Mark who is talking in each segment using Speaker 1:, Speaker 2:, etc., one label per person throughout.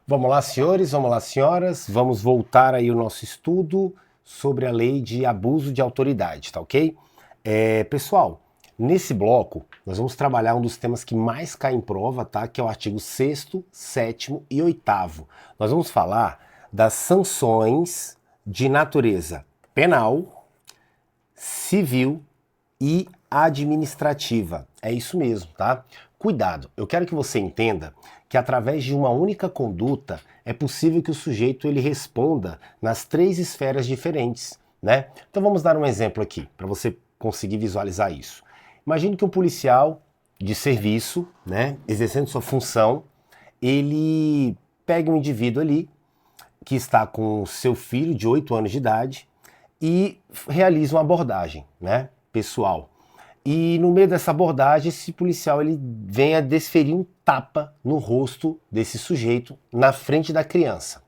Speaker 1: Vamos lá, senhores, vamos lá, senhoras, vamos voltar aí o nosso estudo sobre a lei de abuso de autoridade, tá ok? Pessoal, nesse bloco nós vamos trabalhar um dos temas que mais cai em prova, tá? Que é o artigo 6º, 7º e 8º. Nós vamos falar das sanções de natureza penal, civil e administrativa. É isso mesmo, tá? Cuidado, eu quero que você entenda que através de uma única conduta é possível que o sujeito ele responda nas três esferas diferentes, né? Então vamos dar um exemplo aqui, para você conseguir visualizar isso. Imagine que um policial de serviço, né, exercendo sua função, ele pega um indivíduo ali que está com seu filho de 8 anos de idade e realiza uma abordagem, né, pessoal. E no meio dessa abordagem, esse policial ele vem a desferir um tapa no rosto desse sujeito na frente da criança.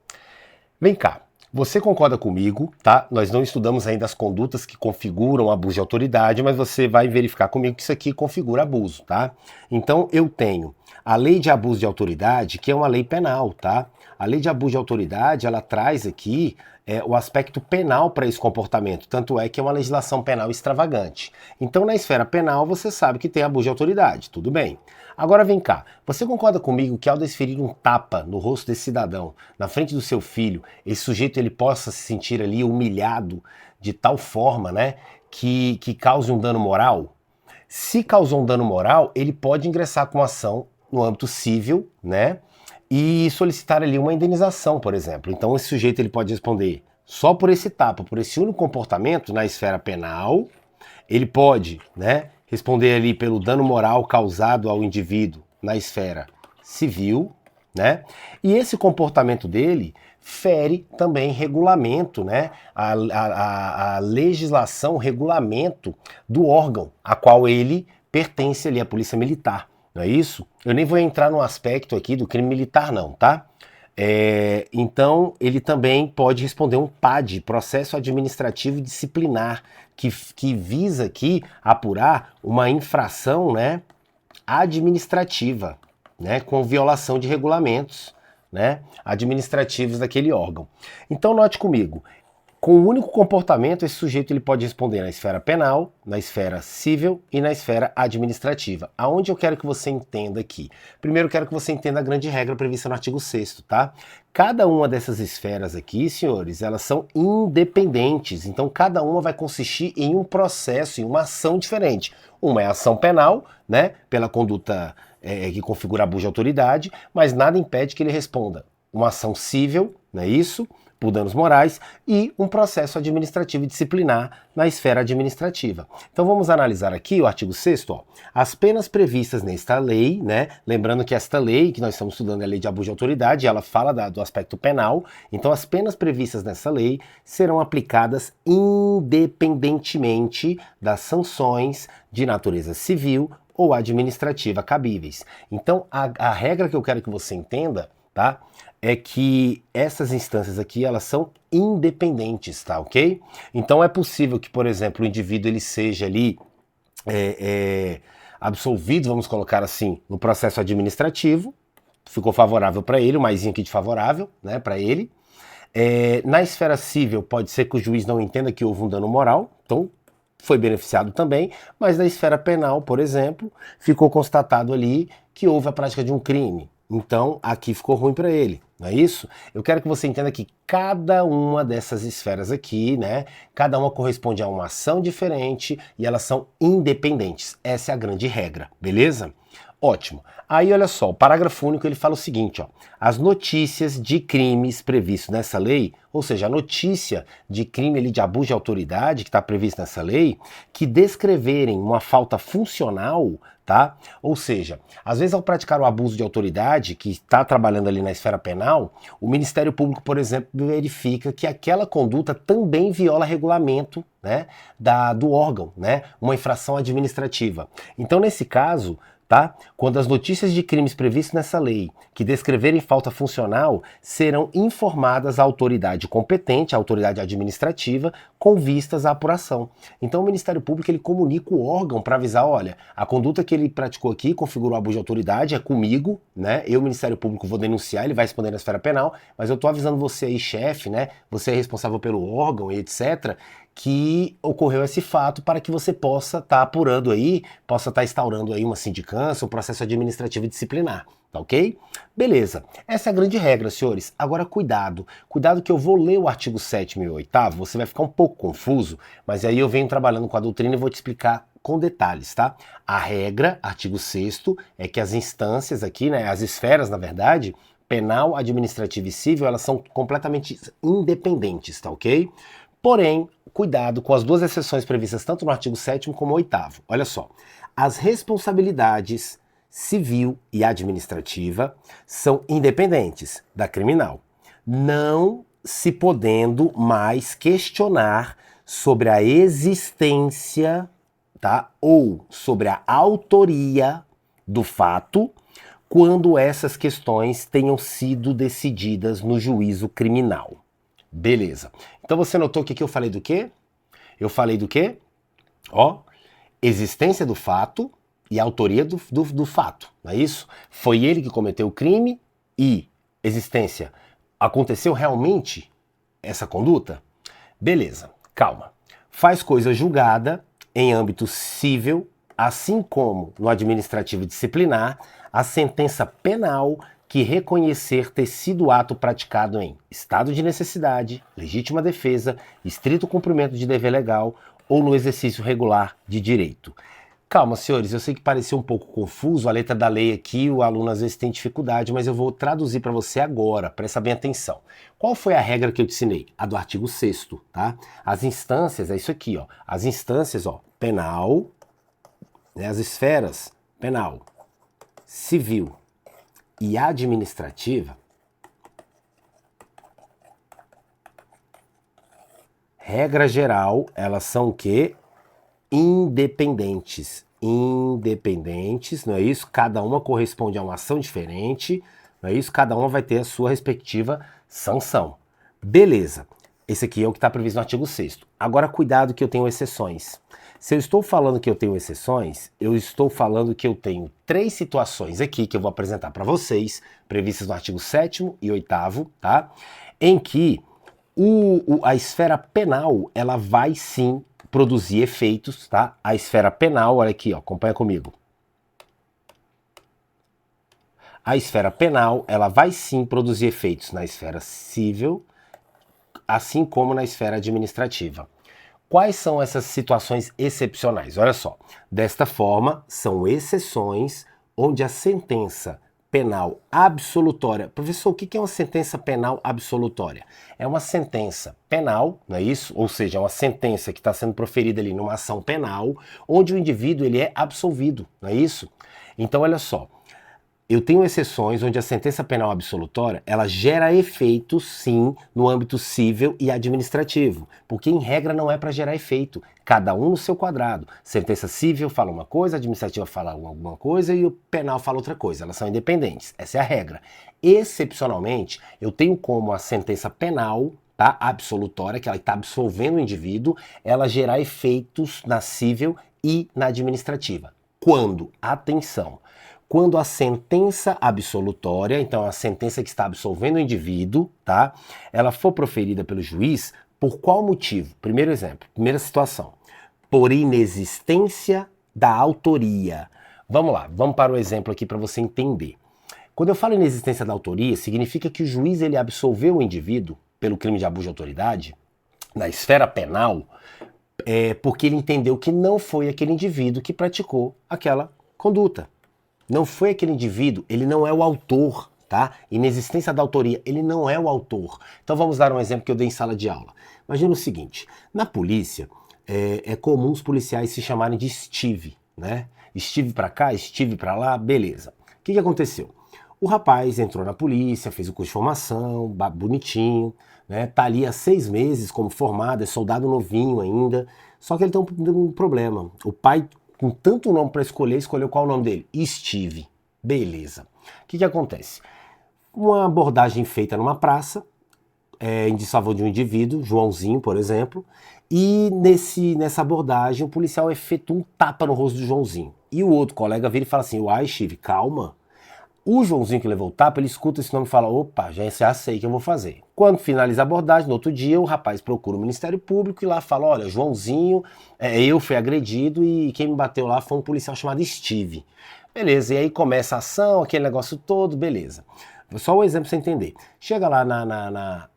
Speaker 1: Vem cá, você concorda comigo, tá? Nós não estudamos ainda as condutas que configuram abuso de autoridade, mas você vai verificar comigo que isso aqui configura abuso, tá? Então eu tenho a lei de abuso de autoridade, que é uma lei penal, tá? A lei de abuso de autoridade, ela traz aqui o aspecto penal para esse comportamento, tanto é que é uma legislação penal extravagante. Então, na esfera penal, você sabe que tem abuso de autoridade, tudo bem. Agora vem cá, você concorda comigo que ao desferir um tapa no rosto desse cidadão, na frente do seu filho, esse sujeito ele possa se sentir ali humilhado de tal forma, né, que cause um dano moral? Se causou um dano moral, ele pode ingressar com ação no âmbito civil, né, e solicitar ali uma indenização, por exemplo. Então esse sujeito ele pode responder só por esse tapa, por esse único comportamento na esfera penal. Ele pode, né, responder ali pelo dano moral causado ao indivíduo na esfera civil, né? E esse comportamento dele fere também regulamento, né? A legislação, o regulamento do órgão a qual ele pertence ali, a Polícia Militar. Não é isso? Eu nem vou entrar no aspecto aqui do crime militar não, tá? Então, ele também pode responder um PAD, processo administrativo disciplinar, que visa aqui apurar uma infração, né, administrativa, né, com violação de regulamentos, né, administrativos daquele órgão. Então, note comigo, com o único comportamento, esse sujeito ele pode responder na esfera penal, na esfera civil e na esfera administrativa. Aonde eu quero que você entenda aqui? Primeiro eu quero que você entenda a grande regra prevista no artigo 6º, tá? Cada uma dessas esferas aqui, senhores, elas são independentes. Então cada uma vai consistir em um processo, em uma ação diferente. Uma é a ação penal, né, pela conduta que configura abuso de autoridade, mas nada impede que ele responda uma ação civil, não é isso? Por danos morais, e um processo administrativo e disciplinar na esfera administrativa. Então vamos analisar aqui o artigo 6º, ó. As penas previstas nesta lei, né? Lembrando que esta lei que nós estamos estudando é a lei de abuso de autoridade, ela fala do aspecto penal, então as penas previstas nessa lei serão aplicadas independentemente das sanções de natureza civil ou administrativa cabíveis. Então a regra que eu quero que você entenda, tá? É que essas instâncias aqui, elas são independentes, tá, ok? Então é possível que, por exemplo, o indivíduo ele seja ali absolvido, vamos colocar assim, no processo administrativo, ficou favorável para ele, o maisinho aqui de favorável, né, para ele. Na esfera civil, pode ser que o juiz não entenda que houve um dano moral, então foi beneficiado também, mas na esfera penal, por exemplo, ficou constatado ali que houve a prática de um crime. Então, aqui ficou ruim para ele, não é isso? Eu quero que você entenda que cada uma dessas esferas aqui, né, cada uma corresponde a uma ação diferente e elas são independentes. Essa é a grande regra, beleza? Ótimo. Aí, olha só, o parágrafo único ele fala o seguinte, ó. As notícias de crimes previstos nessa lei, ou seja, a notícia de crime ali, de abuso de autoridade que está prevista nessa lei, que descreverem uma falta funcional, tá? Ou seja, às vezes ao praticar o abuso de autoridade, que está trabalhando ali na esfera penal, o Ministério Público, por exemplo, verifica que aquela conduta também viola regulamento, né, do órgão, né? Uma infração administrativa. Então, nesse caso, tá? Quando as notícias de crimes previstos nessa lei, que descreverem falta funcional serão informadas à autoridade competente, à autoridade administrativa, com vistas à apuração. Então o Ministério Público ele comunica o órgão para avisar, olha, a conduta que ele praticou aqui, configurou abuso de autoridade, é comigo, né? Eu, Ministério Público, vou denunciar, ele vai responder na esfera penal, mas eu tô avisando você aí, chefe, né? Você é responsável pelo órgão e etc., que ocorreu esse fato para que você possa estar apurando aí, possa estar instaurando aí uma sindicância, um processo administrativo e disciplinar, tá ok? Beleza, essa é a grande regra, senhores. Agora cuidado que eu vou ler o artigo 7º e 8º, você vai ficar um pouco confuso, mas aí eu venho trabalhando com a doutrina e vou te explicar com detalhes, tá? A regra, artigo 6º, é que as instâncias aqui, né, as esferas, na verdade, penal, administrativa e civil, elas são completamente independentes, tá ok? Porém, cuidado com as duas exceções previstas tanto no artigo 7º como 8º. Olha só, as responsabilidades civil e administrativa são independentes da criminal, não se podendo mais questionar sobre a existência, tá, ou sobre a autoria do fato quando essas questões tenham sido decididas no juízo criminal. Beleza. Então você notou que aqui eu falei do quê? Eu falei do quê? Ó, existência do fato e autoria do fato, não é isso? Foi ele que cometeu o crime e existência. Aconteceu realmente essa conduta? Beleza, calma. Faz coisa julgada em âmbito civil, assim como no administrativo disciplinar, a sentença penal que reconhecer ter sido ato praticado em estado de necessidade, legítima defesa, estrito cumprimento de dever legal ou no exercício regular de direito. Calma, senhores, eu sei que pareceu um pouco confuso, a letra da lei aqui, o aluno às vezes tem dificuldade, mas eu vou traduzir para você agora, presta bem atenção. Qual foi a regra que eu te ensinei? A do artigo 6º, tá? As instâncias, é isso aqui, ó. As instâncias, ó, penal, né, as esferas, penal, civil e administrativa, regra geral, elas são o quê? Independentes. Independentes, não é isso? Cada uma corresponde a uma ação diferente, não é isso? Cada uma vai ter a sua respectiva sanção. Beleza. Esse aqui é o que está previsto no artigo 6º. Agora, cuidado que eu tenho exceções. Se eu estou falando que eu tenho exceções, eu estou falando que eu tenho 3 situações aqui que eu vou apresentar para vocês, previstas no artigo 7º e 8º, tá? Em que a esfera penal, ela vai sim produzir efeitos, tá? A esfera penal, olha aqui, ó, acompanha comigo. A esfera penal, ela vai sim produzir efeitos na esfera civil, assim como na esfera administrativa. Quais são essas situações excepcionais? Olha só, desta forma, são exceções onde a sentença penal absolutória... Professor, o que é uma sentença penal absolutória? É uma sentença penal, não é isso? Ou seja, é uma sentença que está sendo proferida ali numa ação penal, onde o indivíduo ele é absolvido, não é isso? Então, olha só, eu tenho exceções onde a sentença penal absolutória, ela gera efeitos, sim, no âmbito civil e administrativo, porque em regra não é para gerar efeito, cada um no seu quadrado. Sentença civil fala uma coisa, administrativa fala alguma coisa e o penal fala outra coisa, elas são independentes, essa é a regra. Excepcionalmente, eu tenho como a sentença penal, tá, absolutória, que ela está absolvendo o indivíduo, ela gerar efeitos na civil e na administrativa. Quando? Atenção! Quando a sentença absolutória, então a sentença que está absolvendo o indivíduo, tá? Ela for proferida pelo juiz, por qual motivo? Primeiro exemplo, primeira situação. Por inexistência da autoria. Vamos lá, vamos para o exemplo aqui para você entender. Quando eu falo inexistência da autoria, significa que o juiz ele absolveu o indivíduo pelo crime de abuso de autoridade, na esfera penal, porque ele entendeu que não foi aquele indivíduo que praticou aquela conduta. Não foi aquele indivíduo, ele não é o autor, tá? Inexistência da autoria, ele não é o autor. Então vamos dar um exemplo que eu dei em sala de aula. Imagina o seguinte, na polícia, é comum os policiais se chamarem de Steve, né? Steve pra cá, Steve pra lá, beleza. O que aconteceu? O rapaz entrou na polícia, fez o curso de formação, bonitinho, né? Tá ali há 6 meses como formado, é soldado novinho ainda, só que ele tem um problema. O pai, com tanto nome para escolher, escolheu qual é o nome dele? Steve. Beleza. O que acontece? uma abordagem feita numa praça, em desfavor de um indivíduo, Joãozinho, por exemplo, e nessa abordagem o policial efetua um tapa no rosto do Joãozinho. E o outro colega vira e fala assim, uai, Chive, calma. O Joãozinho que levou o tapa, ele escuta esse nome e fala, opa, já sei o que eu vou fazer. Quando finaliza a abordagem, no outro dia, o rapaz procura o Ministério Público e lá fala, olha, Joãozinho, eu fui agredido e quem me bateu lá foi um policial chamado Steve. Beleza, e aí começa a ação, aquele negócio todo, beleza. Só um exemplo pra você entender. Chega lá na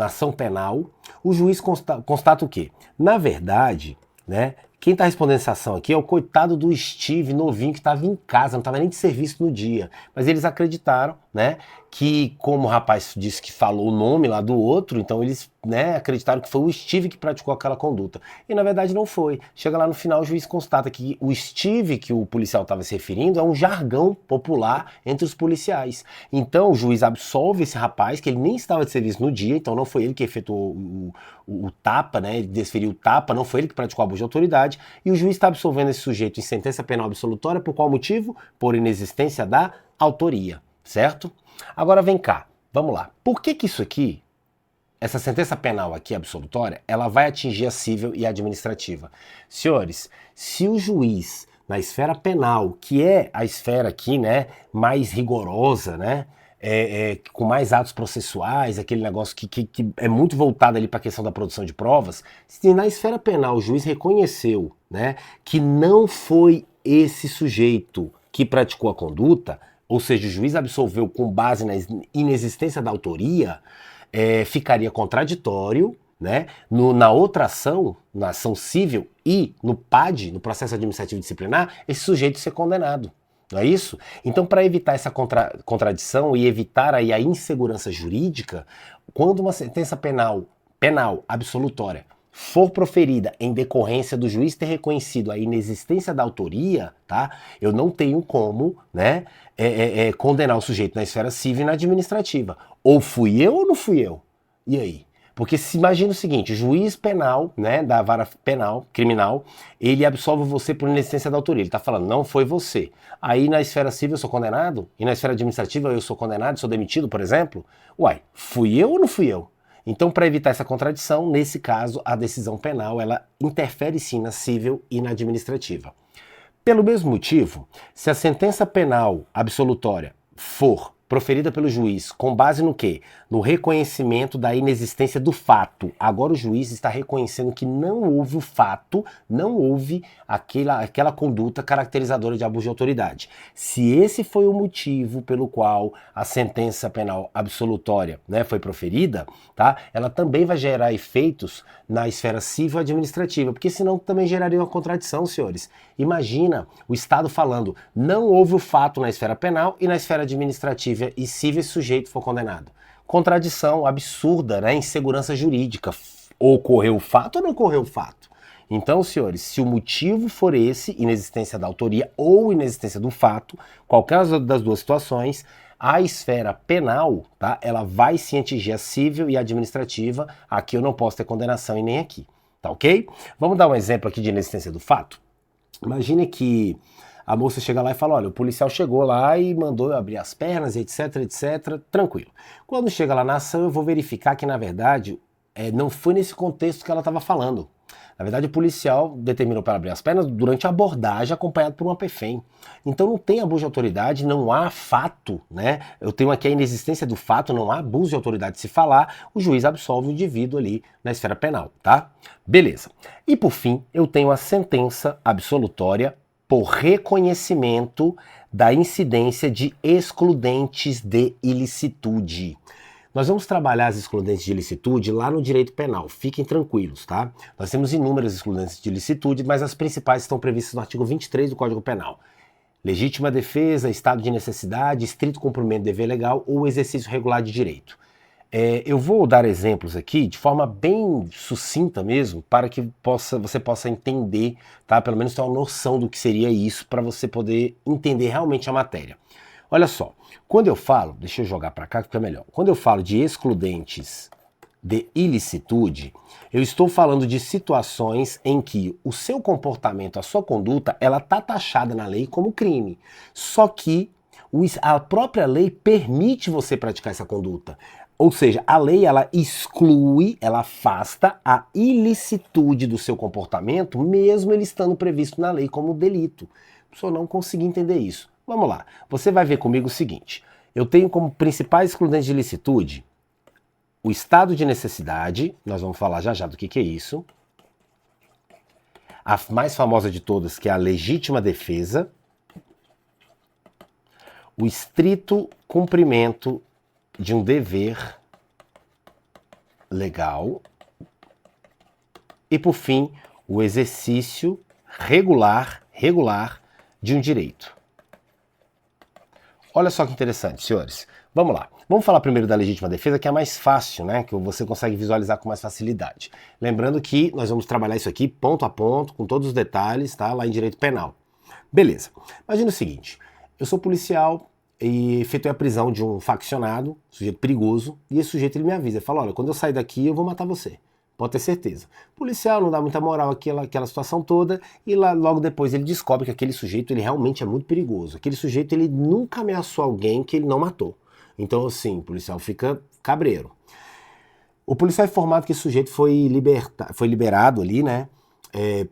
Speaker 1: ação penal, o juiz constata o quê? Na verdade, né, quem está respondendo essa ação aqui é o coitado do Steve novinho que estava em casa, não estava nem de serviço no dia. Mas eles acreditaram, né, que como o rapaz disse que falou o nome lá do outro, então eles, né, acreditaram que foi o Steve que praticou aquela conduta. E na verdade não foi. Chega lá no final, o juiz constata que o Steve que o policial estava se referindo é um jargão popular entre os policiais. Então o juiz absolve esse rapaz, que ele nem estava de serviço no dia, então não foi ele que efetuou o tapa, né, ele desferiu o tapa, não foi ele que praticou abuso de autoridade, e o juiz está absolvendo esse sujeito em sentença penal absolutória por qual motivo? Por inexistência da autoria, certo? Agora vem cá, vamos lá. Por que isso aqui, essa sentença penal aqui absolutória, ela vai atingir a civil e a administrativa? Senhores, se o juiz na esfera penal, que é a esfera aqui, né, mais rigorosa, né, com mais atos processuais, aquele negócio que é muito voltado ali para a questão da produção de provas, se na esfera penal o juiz reconheceu, né, que não foi esse sujeito que praticou a conduta, ou seja, o juiz absolveu com base na inexistência da autoria, ficaria contraditório, né, na outra ação, na ação civil e no PAD, no processo administrativo disciplinar, esse sujeito ser condenado. Não é isso? Então, para evitar essa contradição e evitar aí a insegurança jurídica, quando uma sentença penal absolutória for proferida em decorrência do juiz ter reconhecido a inexistência da autoria, tá? Eu não tenho como, né, condenar o sujeito na esfera civil e na administrativa. Ou fui eu ou não fui eu? E aí? Porque se imagina o seguinte, o juiz penal, né, da vara penal, criminal, ele absolve você por inexistência da autoria. Ele está falando, não foi você. Aí na esfera civil eu sou condenado? E na esfera administrativa eu sou condenado, sou demitido, por exemplo? Uai, fui eu ou não fui eu? Então, para evitar essa contradição, nesse caso, a decisão penal, ela interfere sim na civil e na administrativa. Pelo mesmo motivo, se a sentença penal absolutória for proferida pelo juiz com base no quê? No reconhecimento da inexistência do fato. Agora o juiz está reconhecendo que não houve o fato, não houve aquela conduta caracterizadora de abuso de autoridade. Se esse foi o motivo pelo qual a sentença penal absolutória, né, foi proferida, tá? Ela também vai gerar efeitos na esfera civil e administrativa, porque senão também geraria uma contradição, senhores. Imagina o Estado falando, não houve o fato na esfera penal e na esfera administrativa e civil esse sujeito for condenado. Contradição absurda, né? Insegurança jurídica. Ocorreu o fato ou não ocorreu o fato? Então, senhores, se o motivo for esse, inexistência da autoria ou inexistência do fato, qualquer das duas situações, a esfera penal, tá? Ela vai se atingir a civil e a administrativa. Aqui eu não posso ter condenação e nem aqui, tá ok? Vamos dar um exemplo aqui de inexistência do fato? Imagine que a moça chega lá e fala, olha, o policial chegou lá e mandou eu abrir as pernas, etc, etc, tranquilo. Quando chega lá na ação, eu vou verificar que, na verdade, não foi nesse contexto que ela estava falando. Na verdade, o policial determinou para abrir as pernas durante a abordagem, acompanhado por uma PFEM. Então não tem abuso de autoridade, não há fato, né? Eu tenho aqui a inexistência do fato, não há abuso de autoridade. Se falar, o juiz absolve o indivíduo ali na esfera penal, tá? Beleza. E por fim, eu tenho a sentença absolutória por reconhecimento da incidência de excludentes de ilicitude. Nós vamos trabalhar as excludentes de ilicitude lá no direito penal, fiquem tranquilos, tá? Nós temos inúmeras excludentes de ilicitude, mas as principais estão previstas no artigo 23 do Código Penal. Legítima defesa, estado de necessidade, estrito cumprimento do dever legal ou exercício regular de direito. Eu vou dar exemplos aqui de forma bem sucinta mesmo, para que você possa entender, tá? Pelo menos ter uma noção do que seria isso, para você poder entender realmente a matéria. Olha só, quando eu falo, deixa eu jogar para cá que fica melhor. Quando eu falo de excludentes de ilicitude, eu estou falando de situações em que o seu comportamento, a sua conduta, ela está taxada na lei como crime. Só que A própria lei permite você praticar essa conduta. Ou seja, a lei ela exclui, ela afasta a ilicitude do seu comportamento, mesmo ele estando previsto na lei como delito. Se eu não conseguir entender isso, vamos lá. Você vai ver comigo o seguinte: eu tenho como principais excludentes de ilicitude o estado de necessidade, nós vamos falar já já do que é isso. A mais famosa de todas, que é a legítima defesa. O estrito cumprimento de um dever legal. E, por fim, o exercício regular de um direito. Olha só que interessante, senhores. Vamos lá. Vamos falar primeiro da legítima defesa, que é a mais fácil, né? Que você consegue visualizar com mais facilidade. Lembrando que nós vamos trabalhar isso aqui ponto a ponto, com todos os detalhes, tá? Lá em direito penal. Beleza. Imagina o seguinte: eu sou policial e efetuei a prisão de um faccionado, sujeito perigoso, e esse sujeito ele me avisa, ele fala: olha, quando eu sair daqui eu vou matar você. Pode ter certeza. O policial não dá muita moral àquela situação toda, e lá, logo depois ele descobre que aquele sujeito ele realmente é muito perigoso. Aquele sujeito ele nunca ameaçou alguém que ele não matou. Então assim, o policial fica cabreiro. O policial é informado que esse sujeito foi liberado ali, né,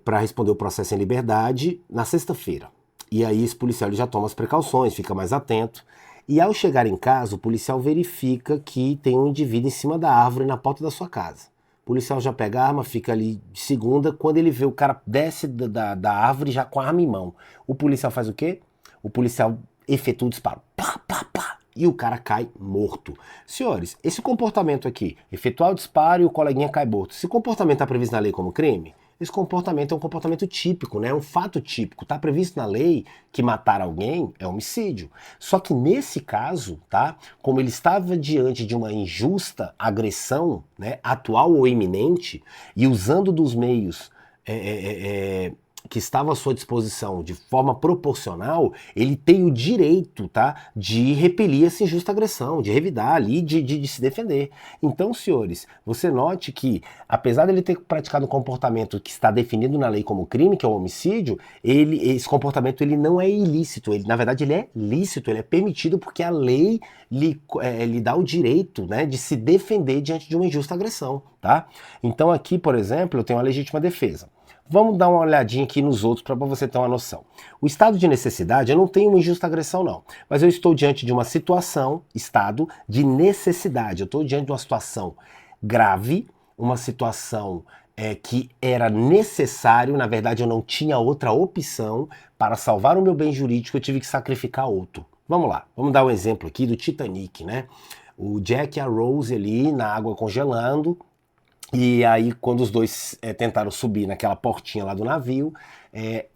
Speaker 1: para responder o processo em liberdade na sexta-feira. E aí esse policial ele já toma as precauções, fica mais atento. E ao chegar em casa, o policial verifica que tem um indivíduo em cima da árvore na porta da sua casa. O policial já pega a arma, fica ali de segunda. Quando ele vê o cara desce da árvore já com a arma em mão. O policial faz o quê? O policial efetua o disparo. Pá, pá, pá. E o cara cai morto. Senhores, esse comportamento aqui, efetuar o disparo e o coleguinha cai morto, esse comportamento está previsto na lei como crime? Esse comportamento é um comportamento típico, né? É um fato típico. Está previsto na lei que matar alguém é homicídio. Só que nesse caso, tá? Como ele estava diante de uma injusta agressão, né, atual ou iminente, e usando dos meios que estavam à sua disposição de forma proporcional, ele tem o direito, tá, de repelir essa injusta agressão, de revidar ali, de se defender. Então, senhores, você note que, apesar dele ter praticado um comportamento que está definido na lei como crime, que é o homicídio, esse comportamento ele não é ilícito, na verdade ele é lícito, ele é permitido porque a lei lhe dá o direito, né, de se defender diante de uma injusta agressão, tá? Então aqui, por exemplo, eu tenho a legítima defesa. Vamos dar uma olhadinha aqui nos outros para você ter uma noção. O estado de necessidade, eu não tenho uma injusta agressão não, mas eu estou diante de uma situação, estado de necessidade. Eu estou diante de uma situação grave, uma situação que era necessário, na verdade eu não tinha outra opção, para salvar o meu bem jurídico eu tive que sacrificar outro. Vamos lá, vamos dar um exemplo aqui do Titanic, né? O Jack e a Rose ali na água congelando. E aí, quando os dois tentaram subir naquela portinha lá do navio,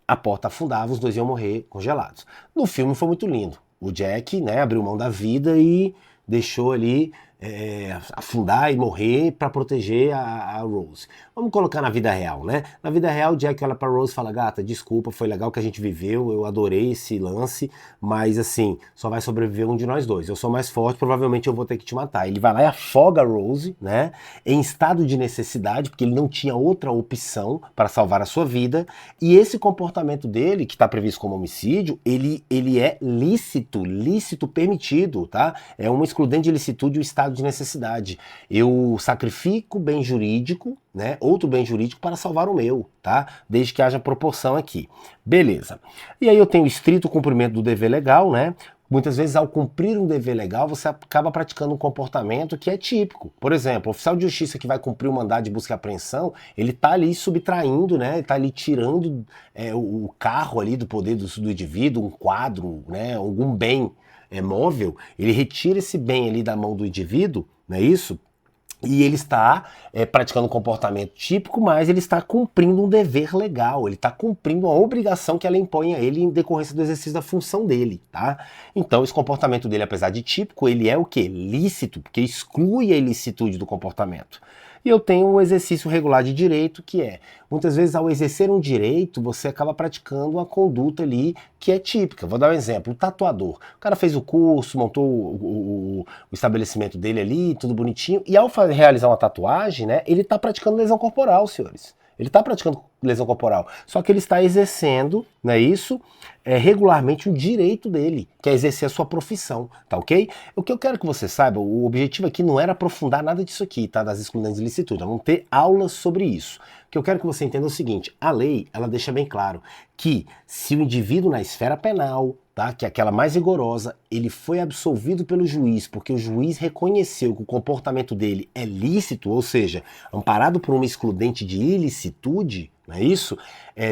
Speaker 1: a porta afundava, os dois iam morrer congelados. No filme foi muito lindo. O Jack, né, abriu mão da vida e deixou ali afundar e morrer para proteger a Rose. Vamos colocar na vida real, né? Na vida real, o Jack olha pra Rose e fala: gata, desculpa, foi legal que a gente viveu, eu adorei esse lance, mas assim, só vai sobreviver um de nós dois. Eu sou mais forte, provavelmente eu vou ter que te matar. Ele vai lá e afoga a Rose, né? Em estado de necessidade, porque ele não tinha outra opção para salvar a sua vida. E esse comportamento dele, que está previsto como homicídio, ele é lícito permitido, tá? É uma excludente de ilicitude o estado de necessidade. Eu sacrifico bem jurídico, né, outro bem jurídico para salvar o meu, tá? Desde que haja proporção aqui. Beleza. E aí eu tenho o estrito cumprimento do dever legal, né? Muitas vezes, ao cumprir um dever legal, você acaba praticando um comportamento que é típico. Por exemplo, o oficial de justiça que vai cumprir o mandado de busca e apreensão, ele está ali subtraindo, né? Ele está ali tirando o carro ali do poder do indivíduo, um quadro, né? Algum bem móvel, ele retira esse bem ali da mão do indivíduo, não é isso? E ele está praticando um comportamento típico, mas ele está cumprindo um dever legal, ele está cumprindo uma obrigação que ela impõe a ele em decorrência do exercício da função dele, tá? Então esse comportamento dele, apesar de típico, ele é o quê? Lícito, porque exclui a ilicitude do comportamento. E eu tenho um exercício regular de direito, que muitas vezes ao exercer um direito, você acaba praticando uma conduta ali que é típica. Vou dar um exemplo, o tatuador. O cara fez o curso, montou o estabelecimento dele ali, tudo bonitinho, e ao realizar uma tatuagem, né, ele está praticando lesão corporal, senhores. Ele está praticando lesão corporal. Só que ele está exercendo, não é isso? Regularmente o direito dele, que é exercer a sua profissão, tá ok? O que eu quero que você saiba, o objetivo aqui não era aprofundar nada disso aqui, tá? Das excludentes de licitude, vamos ter aulas sobre isso. O que eu quero que você entenda é o seguinte, a lei, ela deixa bem claro que se o indivíduo na esfera penal, tá, que é aquela mais rigorosa, ele foi absolvido pelo juiz, porque o juiz reconheceu que o comportamento dele é lícito, ou seja, amparado por uma excludente de ilicitude, não é isso?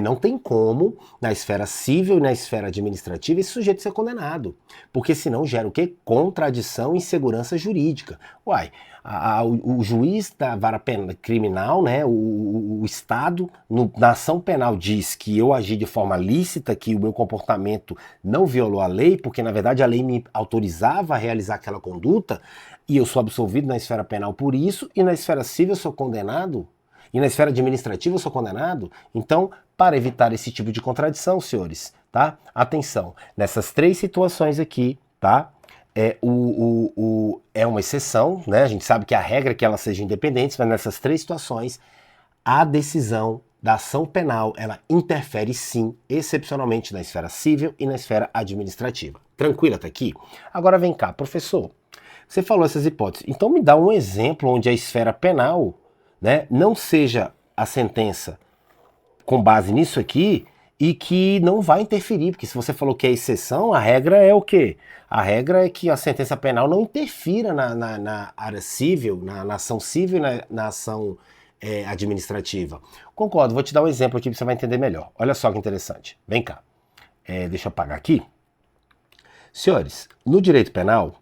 Speaker 1: Não tem como, na esfera civil e na esfera administrativa, esse sujeito ser condenado. Porque senão gera o quê? Contradição e insegurança jurídica. Uai, o juiz da vara criminal, né, o Estado, na ação penal diz que eu agi de forma lícita, que o meu comportamento não violou a lei, porque na verdade a lei me autorizava a realizar aquela conduta, e eu sou absolvido na esfera penal por isso, e na esfera civil eu sou condenado. E na esfera administrativa eu sou condenado? Então, para evitar esse tipo de contradição, senhores, tá? Atenção, nessas três situações aqui, tá? É uma exceção, né? A gente sabe que a regra é que elas sejam independentes, mas nessas três situações, a decisão da ação penal, ela interfere sim, excepcionalmente na esfera civil e na esfera administrativa. Tranquilo até aqui? Agora vem cá, professor, você falou essas hipóteses, então me dá um exemplo onde a esfera penal, né, não seja a sentença com base nisso aqui e que não vai interferir, porque se você falou que é exceção, a regra é o quê? A regra é que a sentença penal não interfira na área civil, na ação civil e na ação administrativa. Concordo, vou te dar um exemplo aqui para você vai entender melhor. Olha só que interessante. Vem cá. Deixa eu apagar aqui. Senhores, no direito penal,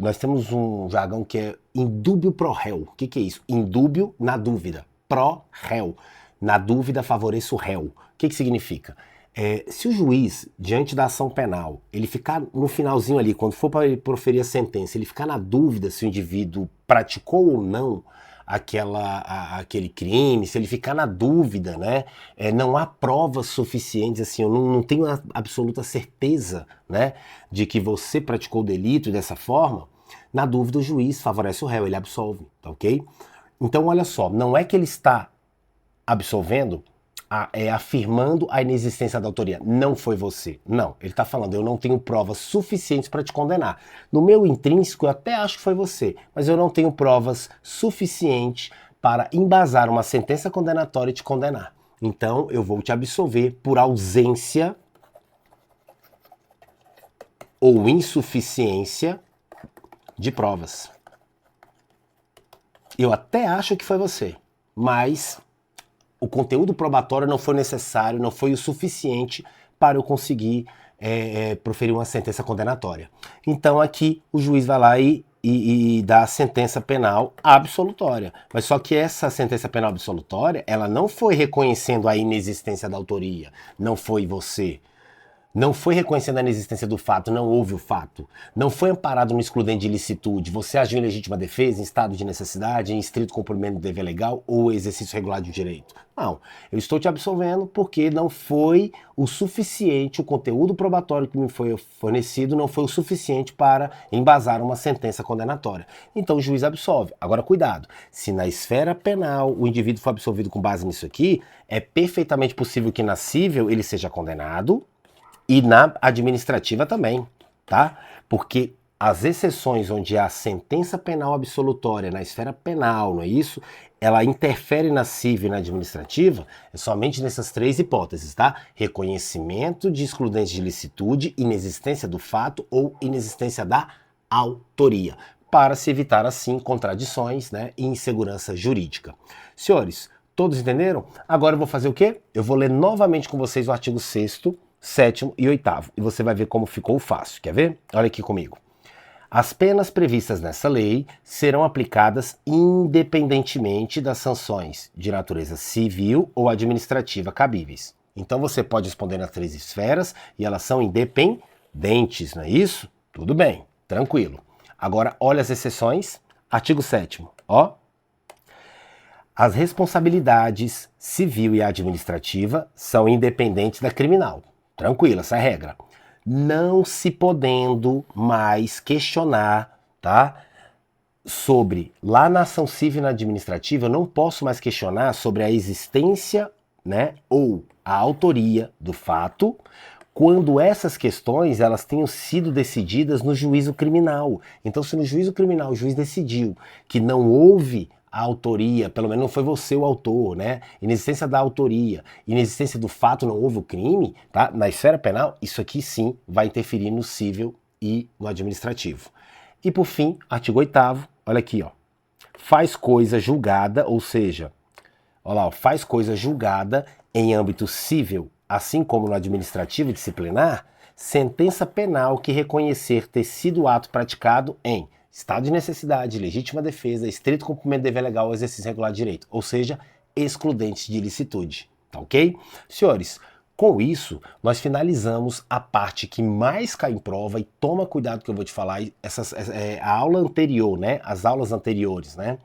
Speaker 1: nós temos um jargão que é indúbio pro réu. O que é isso? Indúbio na dúvida. Pro réu. Na dúvida favoreço o réu. O que significa? Se o juiz, diante da ação penal, ele ficar no finalzinho ali, quando for para ele proferir a sentença, ele ficar na dúvida se o indivíduo praticou ou não aquele crime, se ele ficar na dúvida, né? Não há provas suficientes, assim, eu não tenho a absoluta certeza, né, de que você praticou o delito dessa forma. Na dúvida, o juiz favorece o réu, ele absolve, tá ok? Então, olha só, não é que ele está absolvendo, afirmando a inexistência da autoria. Não foi você. Não, ele está falando, eu não tenho provas suficientes para te condenar. No meu intrínseco, eu até acho que foi você, mas eu não tenho provas suficientes para embasar uma sentença condenatória e te condenar. Então, eu vou te absolver por ausência ou insuficiência de provas. Eu até acho que foi você, mas o conteúdo probatório não foi necessário, não foi o suficiente para eu conseguir proferir uma sentença condenatória. Então aqui o juiz vai lá e dá a sentença penal absolutória. Mas só que essa sentença penal absolutória, ela não foi reconhecendo a inexistência da autoria, não foi você. Não foi reconhecendo a inexistência do fato, não houve o fato. Não foi amparado no excludente de ilicitude. Você agiu em legítima defesa, em estado de necessidade, em estrito cumprimento do dever legal ou exercício regular de direito. Não, eu estou te absolvendo porque não foi o suficiente, o conteúdo probatório que me foi fornecido não foi o suficiente para embasar uma sentença condenatória. Então o juiz absolve. Agora cuidado, se na esfera penal o indivíduo for absolvido com base nisso aqui, é perfeitamente possível que na civil ele seja condenado, e na administrativa também, tá? Porque as exceções onde há sentença penal absolutória na esfera penal, não é isso? Ela interfere na civil e na administrativa, é somente nessas três hipóteses, tá? Reconhecimento de excludentes de ilicitude, inexistência do fato ou inexistência da autoria, para se evitar, assim, contradições, né, e insegurança jurídica. Senhores, todos entenderam? Agora eu vou fazer o quê? Eu vou ler novamente com vocês o artigo 6º, 7º e 8º, e você vai ver como ficou fácil. Quer ver? Olha aqui comigo. As penas previstas nessa lei serão aplicadas independentemente das sanções de natureza civil ou administrativa cabíveis. Então você pode responder nas três esferas e elas são independentes, não é isso? Tudo bem, tranquilo. Agora olha as exceções. Artigo 7º, ó. As responsabilidades civil e administrativa são independentes da criminal. Tranquilo, essa é a regra. Não se podendo mais questionar, tá, sobre, lá na ação civil e na administrativa, eu não posso mais questionar sobre a existência, né, ou a autoria do fato, quando essas questões elas tenham sido decididas no juízo criminal. Então, se no juízo criminal o juiz decidiu que não houve a autoria, pelo menos não foi você o autor, né? Inexistência da autoria, inexistência do fato, não houve o crime, tá? Na esfera penal, isso aqui sim vai interferir no civil e no administrativo. E por fim, artigo 8º, olha aqui, ó. Faz coisa julgada, ou seja, olha lá, faz coisa julgada em âmbito civil, assim como no administrativo disciplinar, sentença penal que reconhecer ter sido o ato praticado em estado de necessidade, legítima defesa, estrito cumprimento do dever legal ou exercício regular de direito, ou seja, excludentes de ilicitude, tá ok? Senhores, com isso, nós finalizamos a parte que mais cai em prova, e toma cuidado que eu vou te falar, a aula anterior, né? As aulas anteriores, né?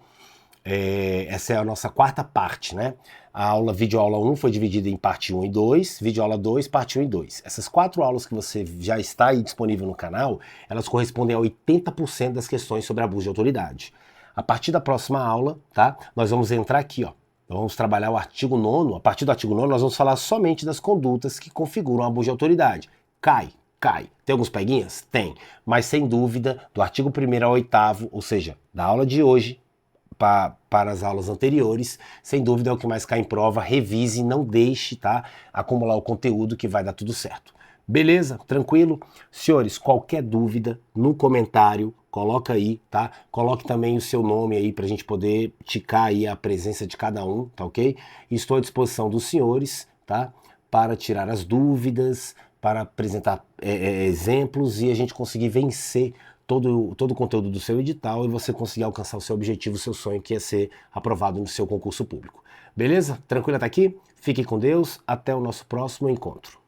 Speaker 1: Essa é a nossa quarta parte, né? A aula, videoaula 1 foi dividida em parte 1 e 2, videoaula 2, parte 1 e 2. Essas 4 aulas que você já está aí disponível no canal, elas correspondem a 80% das questões sobre abuso de autoridade. A partir da próxima aula, tá? Nós vamos entrar aqui, ó. Nós vamos trabalhar o artigo 9º. A partir do artigo 9º, nós vamos falar somente das condutas que configuram abuso de autoridade. Cai. Tem alguns peguinhas? Tem. Mas sem dúvida, do artigo 1º ao 8º, ou seja, da aula de hoje, para as aulas anteriores, sem dúvida é o que mais cai em prova. Revise, não deixe, tá, acumular o conteúdo que vai dar tudo certo. Beleza? Tranquilo? Senhores, qualquer dúvida no comentário, coloca aí, tá? Coloque também o seu nome aí pra gente poder ticar aí a presença de cada um, tá ok? Estou à disposição dos senhores, tá? Para tirar as dúvidas, para apresentar exemplos e a gente conseguir vencer todo o conteúdo do seu edital e você conseguir alcançar o seu objetivo, o seu sonho, que é ser aprovado no seu concurso público. Beleza? Tranquilo até aqui? Fique com Deus, até o nosso próximo encontro.